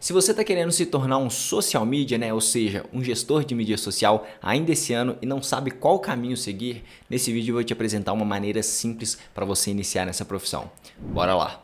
Se você está querendo se tornar um social media, né, ou seja, um gestor de mídia social ainda esse ano e não sabe qual caminho seguir, nesse vídeo eu vou te apresentar uma maneira simples para você iniciar nessa profissão. Bora lá!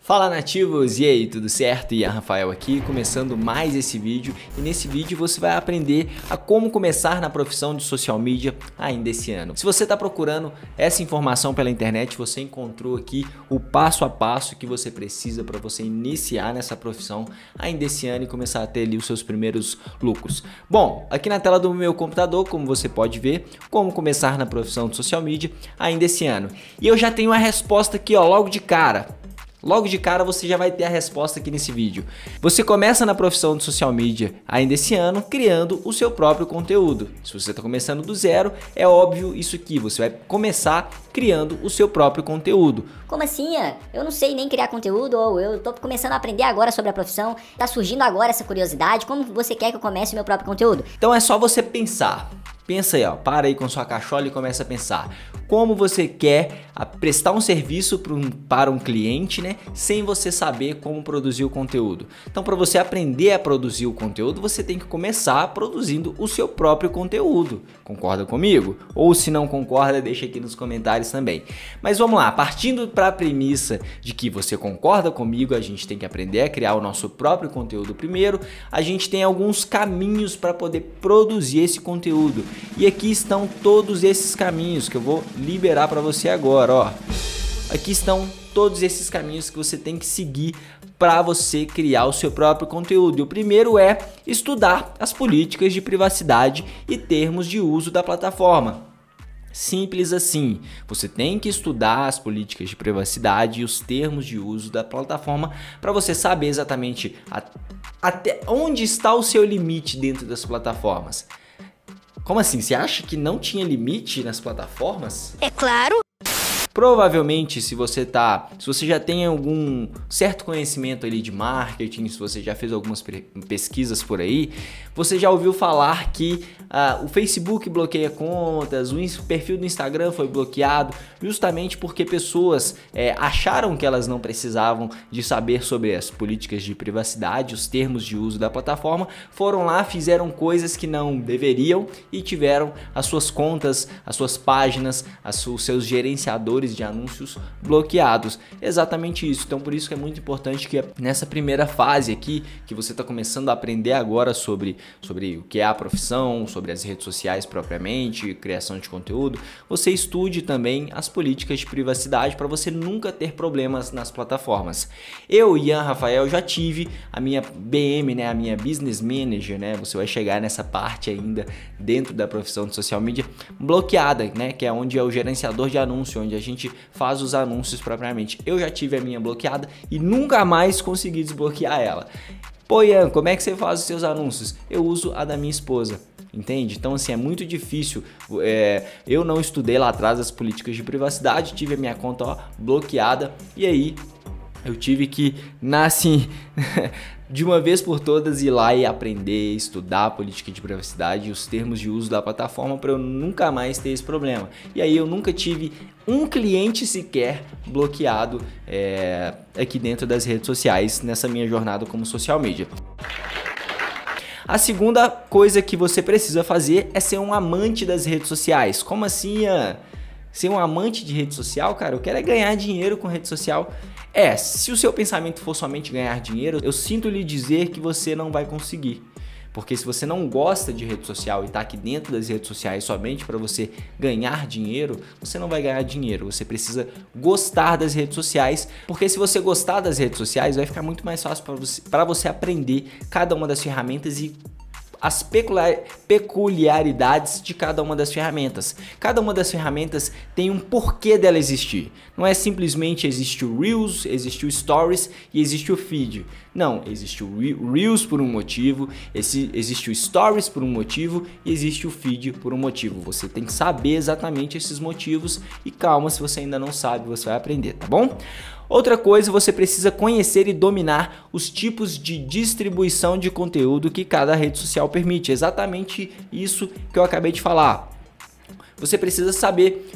Fala nativos, e aí, tudo certo? Ian Rafael aqui, começando mais esse vídeo, e nesse vídeo você vai aprender a como começar na profissão de social media ainda esse ano. Se você está procurando essa informação pela internet, você encontrou aqui o passo a passo que você precisa para você iniciar nessa profissão ainda esse ano e começar a ter ali os seus primeiros lucros. Bom, aqui na tela do meu computador, como você pode ver, como começar na profissão de social media ainda esse ano. E eu já tenho a resposta aqui, ó, logo de cara. Logo de cara você já vai ter a resposta aqui nesse vídeo. Você começa na profissão de social media ainda esse ano criando o seu próprio conteúdo. Se você está começando do zero, é óbvio isso aqui, você vai começar criando o seu próprio conteúdo. Como assim, Ian? Eu não sei nem criar conteúdo, ou eu tô começando a aprender agora sobre a profissão, tá surgindo agora essa curiosidade, como você quer que eu comece o meu próprio conteúdo? Então é só você pensar. Pensa aí, ó, para aí com sua cachola e começa a pensar como você quer prestar um serviço para um cliente, né, sem você saber como produzir o conteúdo. Então, para você aprender a produzir o conteúdo, você tem que começar produzindo o seu próprio conteúdo. Concorda comigo? Ou se não concorda, deixa aqui nos comentários também. Mas vamos lá, partindo para a premissa de que você concorda comigo, a gente tem que aprender a criar o nosso próprio conteúdo primeiro. A gente tem alguns caminhos para poder produzir esse conteúdo. E aqui estão todos esses caminhos que eu vou liberar para você agora, ó. Aqui estão todos esses caminhos que você tem que seguir para você criar o seu próprio conteúdo. E o primeiro é estudar as políticas de privacidade e termos de uso da plataforma. Simples assim, você tem que estudar as políticas de privacidade e os termos de uso da plataforma para você saber exatamente até onde está o seu limite dentro das plataformas. Como assim? Você acha que não tinha limite nas plataformas? É claro! Provavelmente, se você já tem algum certo conhecimento ali de marketing, se você já fez algumas pesquisas por aí, você já ouviu falar que o Facebook bloqueia contas, o perfil do Instagram foi bloqueado, justamente porque pessoas acharam que elas não precisavam de saber sobre as políticas de privacidade, os termos de uso da plataforma, foram lá, fizeram coisas que não deveriam e tiveram as suas contas, as suas páginas, os seus gerenciadores de anúncios bloqueados. Exatamente isso. Então por isso que é muito importante que nessa primeira fase aqui, que você está começando a aprender agora sobre o que é a profissão, sobre as redes sociais propriamente, criação de conteúdo, você estude também as políticas de privacidade para você nunca ter problemas nas plataformas. Eu, Ian Rafael, já tive a minha BM, né, a minha Business Manager, né, você vai chegar nessa parte ainda dentro da profissão de social media bloqueada, né, que é onde é o gerenciador de anúncio, onde a gente faz os anúncios propriamente. Eu já tive a minha bloqueada e nunca mais consegui desbloquear ela. Pô, Ian, como é que você faz os seus anúncios? Eu uso a da minha esposa. Entende? Então assim, é muito difícil, eu não estudei lá atrás as políticas de privacidade, tive a minha conta bloqueada e aí eu tive que, assim, de uma vez por todas ir lá e aprender, estudar a política de privacidade e os termos de uso da plataforma para eu nunca mais ter esse problema. E aí eu nunca tive um cliente sequer bloqueado aqui dentro das redes sociais nessa minha jornada como social media. A segunda coisa que você precisa fazer é ser um amante das redes sociais. Como assim, Ian? Ser um amante de rede social, cara? Eu quero é ganhar dinheiro com rede social. Se o seu pensamento for somente ganhar dinheiro, eu sinto lhe dizer que você não vai conseguir. Porque se você não gosta de rede social e está aqui dentro das redes sociais somente para você ganhar dinheiro, você não vai ganhar dinheiro. Você precisa gostar das redes sociais, porque se você gostar das redes sociais, vai ficar muito mais fácil para você aprender cada uma das ferramentas e as peculiaridades de cada uma das ferramentas. Cada uma das ferramentas tem um porquê dela existir. Não é simplesmente existe o Reels, existe o Stories e existe o Feed. Não, existe o Reels por um motivo, existe o Stories por um motivo e existe o Feed por um motivo. Você tem que saber exatamente esses motivos e calma, se você ainda não sabe, você vai aprender, tá bom? Outra coisa, você precisa conhecer e dominar os tipos de distribuição de conteúdo que cada rede social permite. Exatamente isso que eu acabei de falar. você precisa saber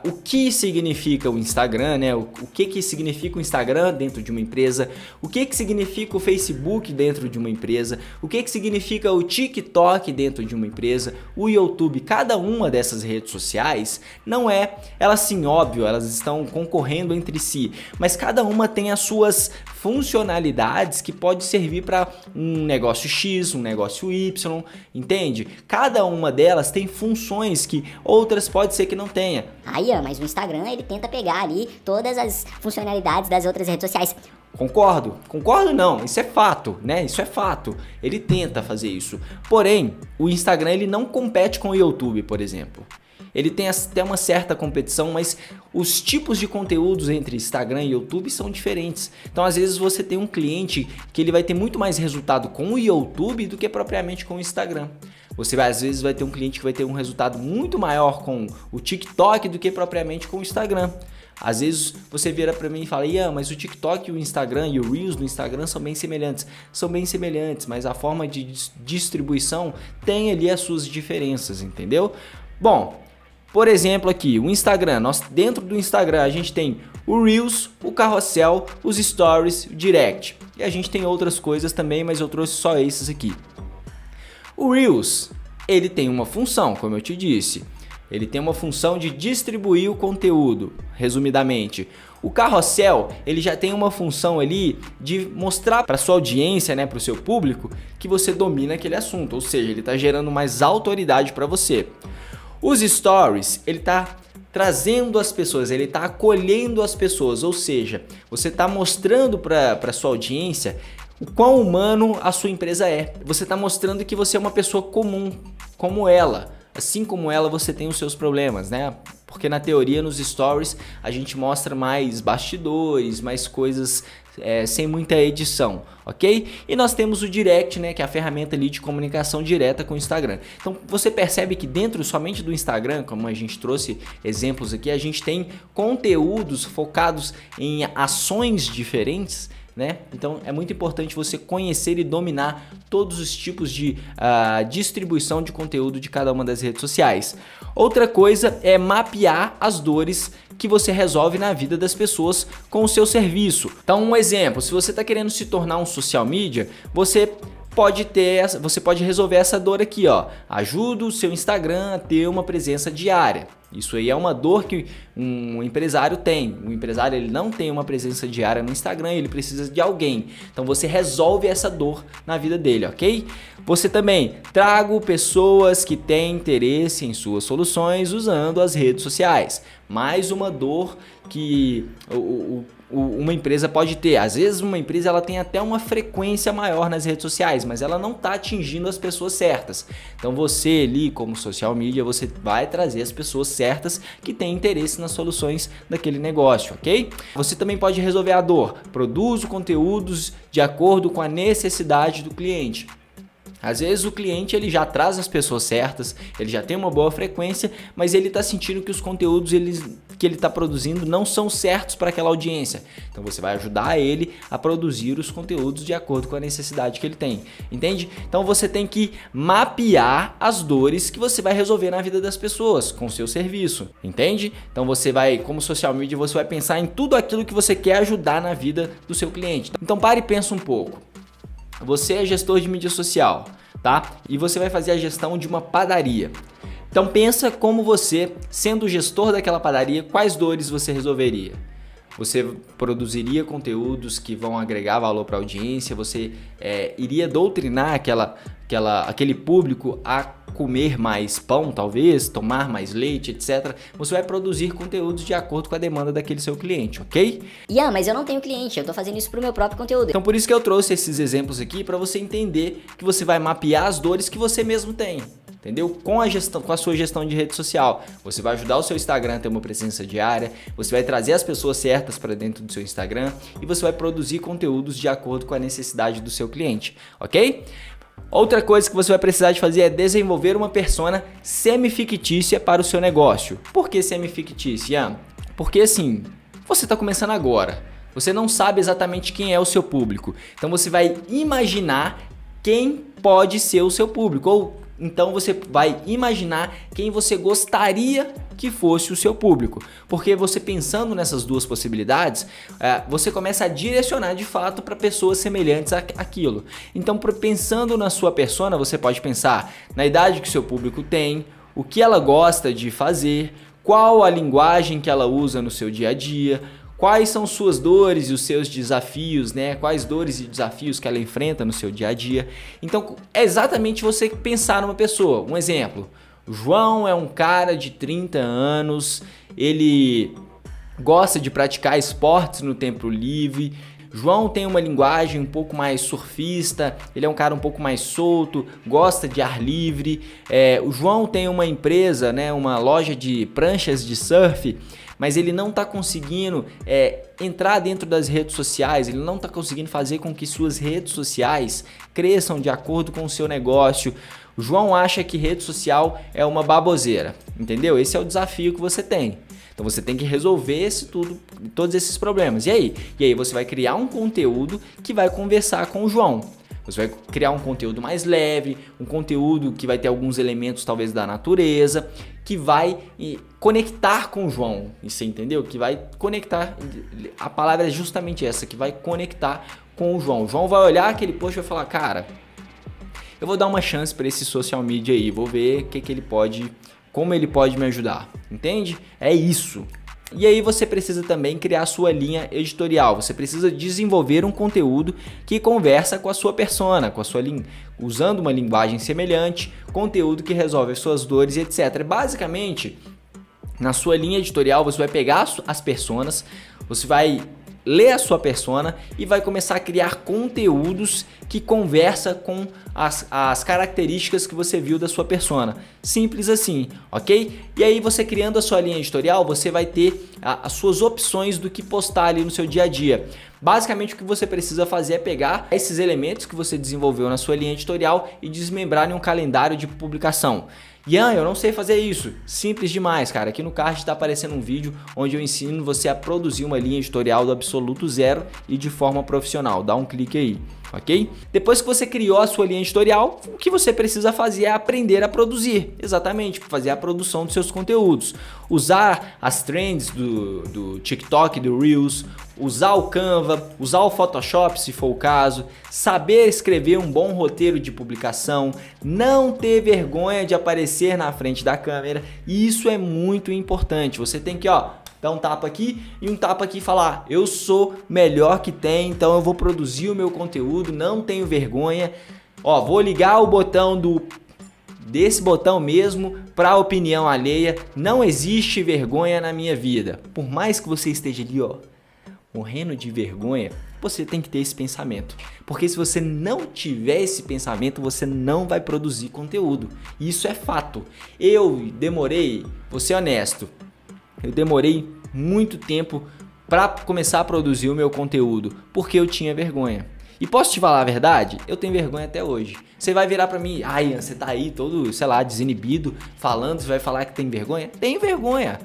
o que significa o Instagram, né? O que significa o Instagram dentro de uma empresa, o que significa o Facebook dentro de uma empresa, o que significa o TikTok dentro de uma empresa, o YouTube. Cada uma dessas redes sociais não é, elas sim, óbvio, elas estão concorrendo entre si, mas cada uma tem as suas funcionalidades que pode servir para um negócio X, um negócio Y, entende? Cada uma delas tem funções que outras pode ser que não tenha. Aí, mas o Instagram, ele tenta pegar ali todas as funcionalidades das outras redes sociais. Concordo não, isso é fato, né? Isso é fato. Ele tenta fazer isso. Porém, o Instagram ele não compete com o YouTube, por exemplo. Ele tem até uma certa competição, mas os tipos de conteúdos entre Instagram e YouTube são diferentes. Então, às vezes você tem um cliente que ele vai ter muito mais resultado com o YouTube do que propriamente com o Instagram. Às vezes vai ter um cliente que vai ter um resultado muito maior com o TikTok do que propriamente com o Instagram. Às vezes você vira para mim e fala, Ian, mas o TikTok, o Instagram e o Reels do Instagram são bem semelhantes. São bem semelhantes, mas a forma de distribuição tem ali as suas diferenças, entendeu? Bom, por exemplo aqui, o Instagram, dentro do Instagram a gente tem o Reels, o Carrossel, os Stories, o Direct. E a gente tem outras coisas também, mas eu trouxe só esses aqui. O Reels, ele tem uma função, como eu te disse. Ele tem uma função de distribuir o conteúdo, resumidamente. O Carrossel, ele já tem uma função ali de mostrar para sua audiência, né, para o seu público, que você domina aquele assunto. Ou seja, ele está gerando mais autoridade para você. Os Stories, ele está trazendo as pessoas, ele está acolhendo as pessoas. Ou seja, você está mostrando para sua audiência o quão humano a sua empresa é. Você está mostrando que você é uma pessoa comum, como ela. Assim como ela, você tem os seus problemas, né? Porque na teoria, nos stories, a gente mostra mais bastidores, mais coisas sem muita edição, ok? E nós temos o Direct, né? Que é a ferramenta ali de comunicação direta com o Instagram. Então, você percebe que dentro somente do Instagram, como a gente trouxe exemplos aqui, a gente tem conteúdos focados em ações diferentes, né? Então é muito importante você conhecer e dominar todos os tipos de distribuição de conteúdo de cada uma das redes sociais. Outra coisa é mapear as dores que você resolve na vida das pessoas com o seu serviço. Então, um exemplo, se você está querendo se tornar um social media, você pode resolver essa dor aqui, ó. Ajuda o seu Instagram a ter uma presença diária. Isso aí é uma dor que um empresário tem. O empresário ele não tem uma presença diária no Instagram, ele precisa de alguém. Então você resolve essa dor na vida dele, ok? Você também traga pessoas que têm interesse em suas soluções usando as redes sociais. Mais uma dor que uma empresa pode ter. Às vezes uma empresa ela tem até uma frequência maior nas redes sociais, mas ela não está atingindo as pessoas certas. Então você ali como social media, você vai trazer as pessoas certas que têm interesse nas soluções daquele negócio, ok? Você também pode resolver a dor. Produza conteúdos de acordo com a necessidade do cliente. Às vezes o cliente ele já traz as pessoas certas, ele já tem uma boa frequência, mas ele está sentindo que os conteúdos que ele está produzindo não são certos para aquela audiência. Então você vai ajudar ele a produzir os conteúdos de acordo com a necessidade que ele tem, entende? Então você tem que mapear as dores que você vai resolver na vida das pessoas com o seu serviço, entende? Então você vai, como social media, você vai pensar em tudo aquilo que você quer ajudar na vida do seu cliente. Então pare e pensa um pouco. Você é gestor de mídia social, tá? E você vai fazer a gestão de uma padaria. Então pensa como você, sendo o gestor daquela padaria, quais dores você resolveria? Você produziria conteúdos que vão agregar valor para a audiência? Você iria doutrinar aquele público a comer mais pão, talvez, tomar mais leite, etc. Você vai produzir conteúdos de acordo com a demanda daquele seu cliente, ok? Ian, mas eu não tenho cliente, eu tô fazendo isso pro meu próprio conteúdo. Então por isso que eu trouxe esses exemplos aqui para você entender que você vai mapear as dores que você mesmo tem. Entendeu? Com a sua gestão de rede social, você vai ajudar o seu Instagram a ter uma presença diária, você vai trazer as pessoas certas para dentro do seu Instagram e você vai produzir conteúdos de acordo com a necessidade do seu cliente, ok? Outra coisa que você vai precisar de fazer é desenvolver uma persona semi-fictícia para o seu negócio. Por que semi-fictícia? Porque assim, você está começando agora, você não sabe exatamente quem é o seu público, então você vai imaginar quem pode ser o seu público ou Então você vai imaginar quem você gostaria que fosse o seu público, porque você pensando nessas duas possibilidades, você começa a direcionar de fato para pessoas semelhantes àquilo. Então, pensando na sua persona, você pode pensar na idade que o seu público tem, o que ela gosta de fazer, qual a linguagem que ela usa no seu dia a dia, quais são suas dores e os seus desafios, né? Quais dores e desafios que ela enfrenta no seu dia a dia. Então, é exatamente você pensar numa pessoa. Um exemplo, João é um cara de 30 anos, ele gosta de praticar esportes no tempo livre. João tem uma linguagem um pouco mais surfista, ele é um cara um pouco mais solto, gosta de ar livre. O João tem uma empresa, né, uma loja de pranchas de surf, mas ele não está conseguindo entrar dentro das redes sociais, ele não está conseguindo fazer com que suas redes sociais cresçam de acordo com o seu negócio. O João acha que rede social é uma baboseira, entendeu? Esse é o desafio que você tem. Então você tem que resolver todos esses problemas. E aí você vai criar um conteúdo que vai conversar com o João. Você vai criar um conteúdo mais leve, um conteúdo que vai ter alguns elementos talvez da natureza, que vai conectar com o João. Você entendeu? Que vai conectar, a palavra é justamente essa, que vai conectar com o João. O João vai olhar aquele post e vai falar, cara, eu vou dar uma chance para esse social media aí, vou ver como ele pode me ajudar, entende? É isso. E aí você precisa também criar a sua linha editorial, você precisa desenvolver um conteúdo que conversa com a sua persona, usando uma linguagem semelhante, conteúdo que resolve as suas dores, etc. Basicamente, na sua linha editorial você vai pegar as personas, você vai ler a sua persona e vai começar a criar conteúdos que conversa com as características que você viu da sua persona. Simples assim, ok? E aí você criando a sua linha editorial, você vai ter as suas opções do que postar ali no seu dia a dia. Basicamente o que você precisa fazer é pegar esses elementos que você desenvolveu na sua linha editorial e desmembrar em um calendário de publicação. Ian, eu não sei fazer isso. Simples demais, cara. Aqui no card está aparecendo um vídeo onde eu ensino você a produzir uma linha editorial do absoluto zero e de forma profissional. Dá um clique aí, ok? Depois que você criou a sua linha editorial, o que você precisa fazer é aprender a produzir. Exatamente, fazer a produção dos seus conteúdos. Usar as trends do TikTok, do Reels, usar o Canva, usar o Photoshop se for o caso, saber escrever um bom roteiro de publicação, não ter vergonha de aparecer na frente da câmera. Isso é muito importante. Você tem que, dar um tapa aqui e um tapa aqui e falar, eu sou melhor que tem, então eu vou produzir o meu conteúdo, não tenho vergonha. Vou ligar o botão desse botão mesmo para a opinião alheia. Não existe vergonha na minha vida. Por mais que você esteja ali, morrendo de vergonha, você tem que ter esse pensamento. Porque se você não tiver esse pensamento, você não vai produzir conteúdo. Isso é fato. Vou ser honesto, eu demorei muito tempo para começar a produzir o meu conteúdo, porque eu tinha vergonha. E posso te falar a verdade? Eu tenho vergonha até hoje. Você vai virar pra mim, Ian, você tá aí todo, desinibido, falando, você vai falar que tem vergonha? Tenho vergonha.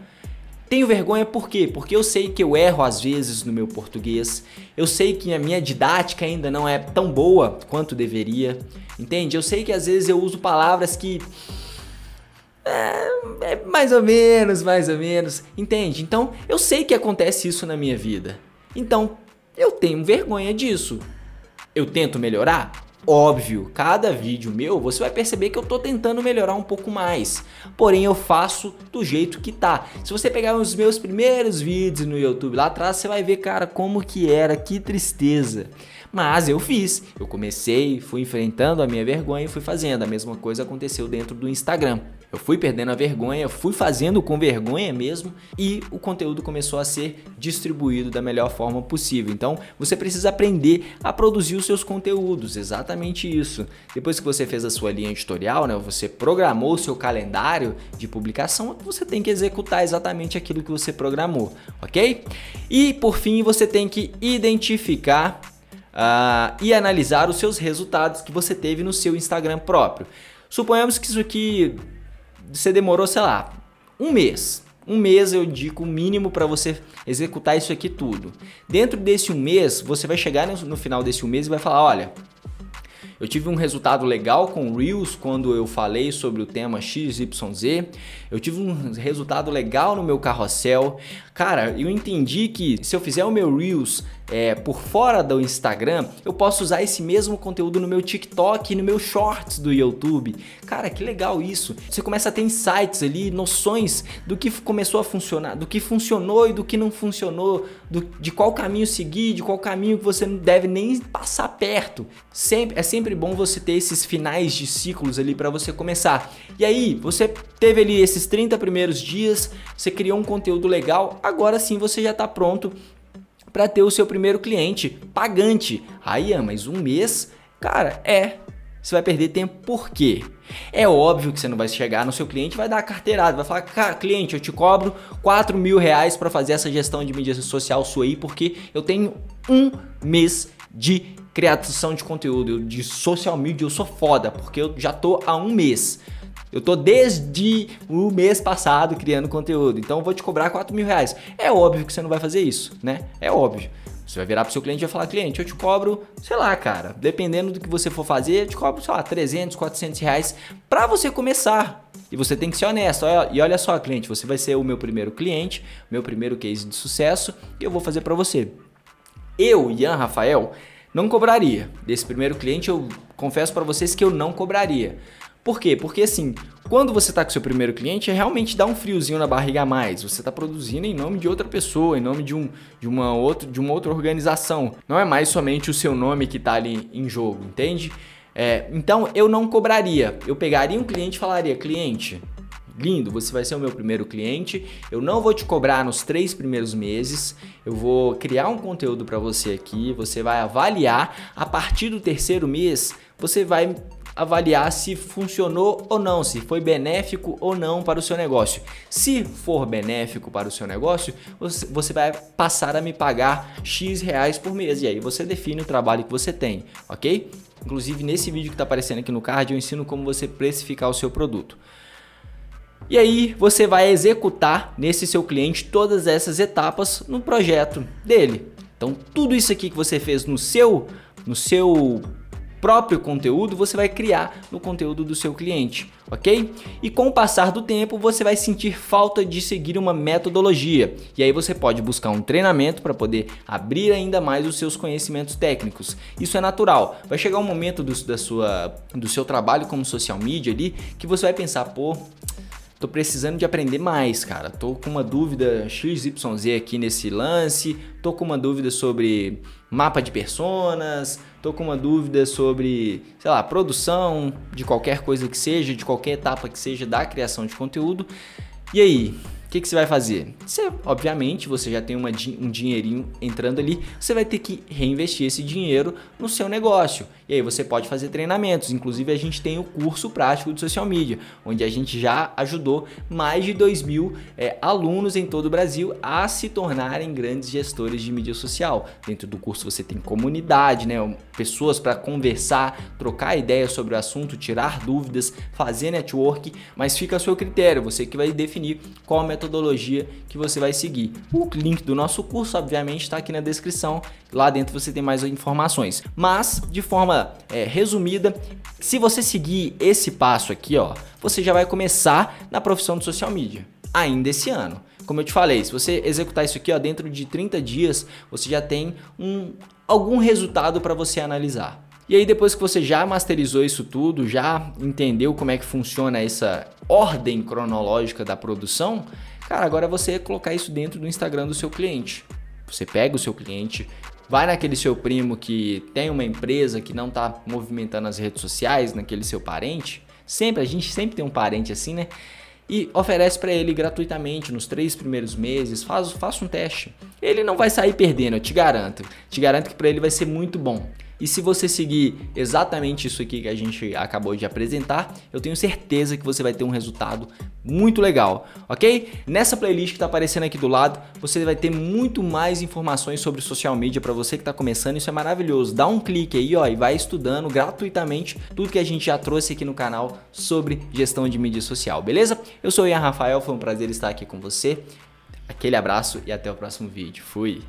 Tenho vergonha por quê? Porque eu sei que eu erro às vezes no meu português, eu sei que a minha didática ainda não é tão boa quanto deveria, entende? Eu sei que às vezes eu uso palavras que... mais ou menos, entende? Então, eu sei que acontece isso na minha vida. Então, eu tenho vergonha disso. Eu tento melhorar? Óbvio, cada vídeo meu você vai perceber que eu tô tentando melhorar um pouco mais. Porém, eu faço do jeito que tá. Se você pegar os meus primeiros vídeos no YouTube lá atrás, você vai ver, cara, como que era, que tristeza. Mas eu fiz, eu comecei, fui enfrentando a minha vergonha e fui fazendo. A mesma coisa aconteceu dentro do Instagram. Eu fui perdendo a vergonha, fui fazendo com vergonha mesmo e o conteúdo começou a ser distribuído da melhor forma possível. Então você precisa aprender a produzir os seus conteúdos, exatamente isso. Depois que você fez a sua linha editorial, né, você programou o seu calendário de publicação, você tem que executar exatamente aquilo que você programou, ok? E por fim você tem que identificar e analisar os seus resultados que você teve no seu Instagram próprio. Suponhamos que isso aqui você demorou, sei lá, um mês. Um mês eu indico o mínimo para você executar isso aqui tudo. Dentro desse um mês, você vai chegar no final desse um mês e vai falar, olha, Eu tive um resultado legal com Reels quando eu falei sobre o tema XYZ. Eu tive um resultado legal no meu carrossel. Cara, eu entendi que se eu fizer o meu Reels por fora do Instagram, eu posso usar esse mesmo conteúdo no meu TikTok e no meu Shorts do YouTube. Cara, que legal isso. Você começa a ter insights ali, noções do que começou a funcionar, do que funcionou e do que não funcionou, de qual caminho seguir, de qual caminho que você não deve nem passar perto. É sempre bom você ter esses finais de ciclos ali para você começar. E aí, você teve ali esses 30 primeiros dias, você criou um conteúdo legal, agora sim você já está pronto para ter o seu primeiro cliente pagante. Aí, mas um mês, cara, você vai perder tempo. Por quê? É óbvio que você não vai chegar no seu cliente e vai dar a carteirada, vai falar, cara, cliente, eu te cobro R$4.000 para fazer essa gestão de mídia social sua aí, porque eu tenho um mês de criação de conteúdo, de social media, eu sou foda, porque eu já tô há um mês. Eu tô desde o mês passado criando conteúdo, então eu vou te cobrar R$4.000. É óbvio que você não vai fazer isso, né? É óbvio. Você vai virar pro seu cliente e vai falar, cliente, eu te cobro, sei lá, cara, dependendo do que você for fazer, eu te cobro, sei lá, R$300, R$400 pra você começar. E você tem que ser honesto. E olha só, cliente, você vai ser o meu primeiro cliente, meu primeiro case de sucesso, e eu vou fazer pra você. Eu, Ian Rafael, não cobraria. Desse primeiro cliente, eu confesso pra vocês que eu não cobraria. Por quê? Porque assim, quando você está com seu primeiro cliente, realmente dá um friozinho na barriga a mais. Você está produzindo em nome de outra pessoa, em nome de uma outra organização. Não é mais somente o seu nome que está ali em jogo, entende? Então eu não cobraria. Eu pegaria um cliente e falaria, cliente, lindo, você vai ser o meu primeiro cliente, eu não vou te cobrar nos 3 primeiros meses, eu vou criar um conteúdo para você aqui, você vai avaliar, a partir do 3º mês, você vai avaliar se funcionou ou não, se foi benéfico ou não para o seu negócio. Se for benéfico para o seu negócio, você vai passar a me pagar X reais por mês, e aí você define o trabalho que você tem, ok? Inclusive nesse vídeo que está aparecendo aqui no card eu ensino como você precificar o seu produto. E aí você vai executar nesse seu cliente todas essas etapas no projeto dele. Então tudo isso aqui que você fez no seu próprio conteúdo, você vai criar no conteúdo do seu cliente, ok? E com o passar do tempo, você vai sentir falta de seguir uma metodologia. E aí você pode buscar um treinamento para poder abrir ainda mais os seus conhecimentos técnicos. Isso é natural. Vai chegar um momento do seu trabalho como social media ali, que você vai pensar, pô, tô precisando de aprender mais, cara. Tô com uma dúvida XYZ aqui nesse lance. Tô com uma dúvida sobre mapa de personas. Tô com uma dúvida sobre, sei lá, produção de qualquer coisa que seja, de qualquer etapa que seja da criação de conteúdo. E aí? O que você vai fazer? Obviamente, você já tem um dinheirinho entrando ali, você vai ter que reinvestir esse dinheiro no seu negócio. E aí você pode fazer treinamentos. Inclusive, a gente tem o curso prático de social media, onde a gente já ajudou mais de 2.000 alunos em todo o Brasil a se tornarem grandes gestores de mídia social. Dentro do curso você tem comunidade, né? Pessoas para conversar, trocar ideias sobre o assunto, tirar dúvidas, fazer network, mas fica a seu critério, você que vai definir qual metodologia que você vai seguir. O link do nosso curso, obviamente, está aqui na descrição. Lá dentro você tem mais informações. Mas, de forma resumida, se você seguir esse passo aqui, ó, você já vai começar na profissão de social media, ainda esse ano. Como eu te falei, se você executar isso aqui, ó, dentro de 30 dias, você já tem algum resultado para você analisar. E aí depois que você já masterizou isso tudo, já entendeu como é que funciona essa ordem cronológica da produção, cara, agora é você colocar isso dentro do Instagram do seu cliente. Você pega o seu cliente, vai naquele seu primo que tem uma empresa que não está movimentando as redes sociais, naquele seu parente, a gente sempre tem um parente assim, né? E oferece para ele gratuitamente nos 3 primeiros meses, faça um teste. Ele não vai sair perdendo, eu te garanto. Te garanto que para ele vai ser muito bom. E se você seguir exatamente isso aqui que a gente acabou de apresentar, eu tenho certeza que você vai ter um resultado muito legal, ok? Nessa playlist que está aparecendo aqui do lado, você vai ter muito mais informações sobre social media para você que está começando. Isso é maravilhoso. Dá um clique aí, ó, e vai estudando gratuitamente tudo que a gente já trouxe aqui no canal sobre gestão de mídia social, beleza? Eu sou o Ian Rafael, foi um prazer estar aqui com você. Aquele abraço e até o próximo vídeo. Fui!